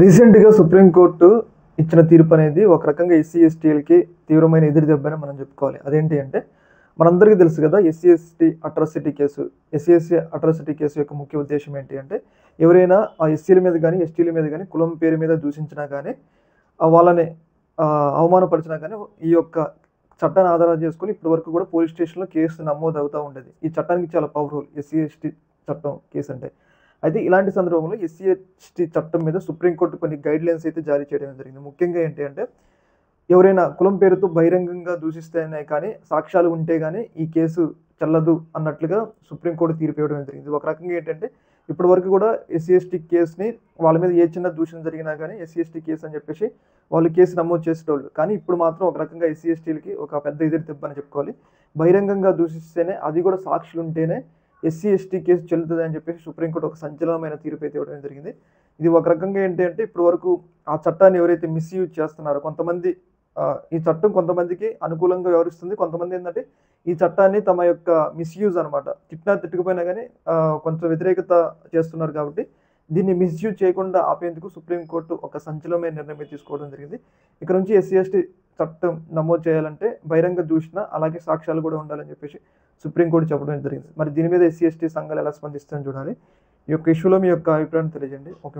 రీసెంట్‌గా సుప్రీంకోర్టు ఇచ్చిన తీర్పు అనేది ఒక రకంగా ఎస్సీ, ఎస్టీలకి తీవ్రమైన ఎదురు దెబ్బని మనం చెప్పుకోవాలి. అదేంటి అంటే మనందరికీ తెలుసు కదా! SC, ST atrocity case. SC, SC atrocity case యొక్క ముఖ్య ఉద్దేశ్యం ఏంటి అంటే ఎవరైనా ఆ ఎస్సీల మీద గాని, ఎస్టీల మీద గాని కులం పేరు మీద దూషించినా గాని వాళ్ళని అవమానపరిచినా గాని ఈ యొక్క చట్టాన్ని ఆధారం చేసుకొని ఇప్పటి వరకు కూడా పోలీస్ స్టేషన్‌లో కేసు నమోదవుతా ఉండేది. ఈ చట్టానికి చాలా పవర్‌ఫుల్ ఎస్సీ, ఎస్టీ చట్టం కేసు అంటే. అయితే ఇలాంటి సందర్భంలో ఎస్సీ, ఎస్టీ చట్టం మీద సుప్రీంకోర్టు కొన్ని గైడ్‌లైన్స్ అయితే జారీ చేయడం జరిగింది. ముఖ్యంగా ఏంటి అంటే ఎవరైనా కులం పేరుతో బహిరంగంగా దూషిస్తేనే కానీ, సాక్ష్యాలు ఉంటే గాని ఈ కేసు చెల్లదు అన్నట్లుగా సుప్రీంకోర్టు తీర్పు ఇవ్వడం జరిగింది. ఒక రకంగా ఏంటంటే ఇప్పటి వరకు కూడా ఎస్సీ, ఎస్టీ కేస్‌ని వాళ్ళ మీద ఏ చిన్న దూషణ జరిగినా గాని ఎస్సీ, ఎస్టీ కేసు అని చెప్పేసి వాళ్ళు కేసు నమోదు చేసేటోళ్ళు. కానీ ఇప్పుడు మాత్రం ఒక రకంగా ఎస్సీ, ఎస్టీలకి ఒక పెద్ద ఎదురు దెబ్బ అని చెప్పుకోవాలి. బహిరంగంగా దూషిస్తేనే అది కూడా సాక్షులు ఉంటేనే ఎస్సీ, ఎస్టీ కేసు చెల్లుతదని చెప్పేసి సుప్రీంకోర్టు ఒక సంచలనమైన తీర్పు అయితే ఇవ్వడం జరిగింది. ఇది ఒక రకంగా ఏంటి అంటే ఇప్పటి వరకు ఆ చట్టాన్ని ఎవరైతే మిస్‌యూజ్ చేస్తున్నారో కొంతమంది ఈ చట్టం కొంతమందికి అనుకూలంగా వ్యవహరిస్తుంది. కొంతమంది ఏందంటే ఈ చట్టాన్ని తమ యొక్క మిస్‌యూజ్ అనమాట. తిట్టినా తిట్టకపోయినా గాని కొంచెం వ్యతిరేకత చేస్తున్నారు కాబట్టి దీన్ని మిస్‌యూజ్ చేయకుండా ఆపేందుకు సుప్రీంకోర్టు ఒక సంచలనమైన నిర్ణయం తీసుకోవడం జరిగింది. ఇక నుంచి ఎస్సీ, ఎస్టీ చట్టం నమోదు చేయాలంటే బహిరంగ దూషణ అలాగే సాక్ష్యాలు కూడా ఉండాలని చెప్పేసి సుప్రీంకోర్టు చెప్పడం జరిగింది. మరి దీని మీద ఎస్సీ, ఎస్టీ సంఘాలు ఎలా స్పందిస్తాయని చూడాలి. ఈ యొక్క ఇష్యూలో మీ యొక్క అభిప్రాయం తెలియజేయండి. ఓకే.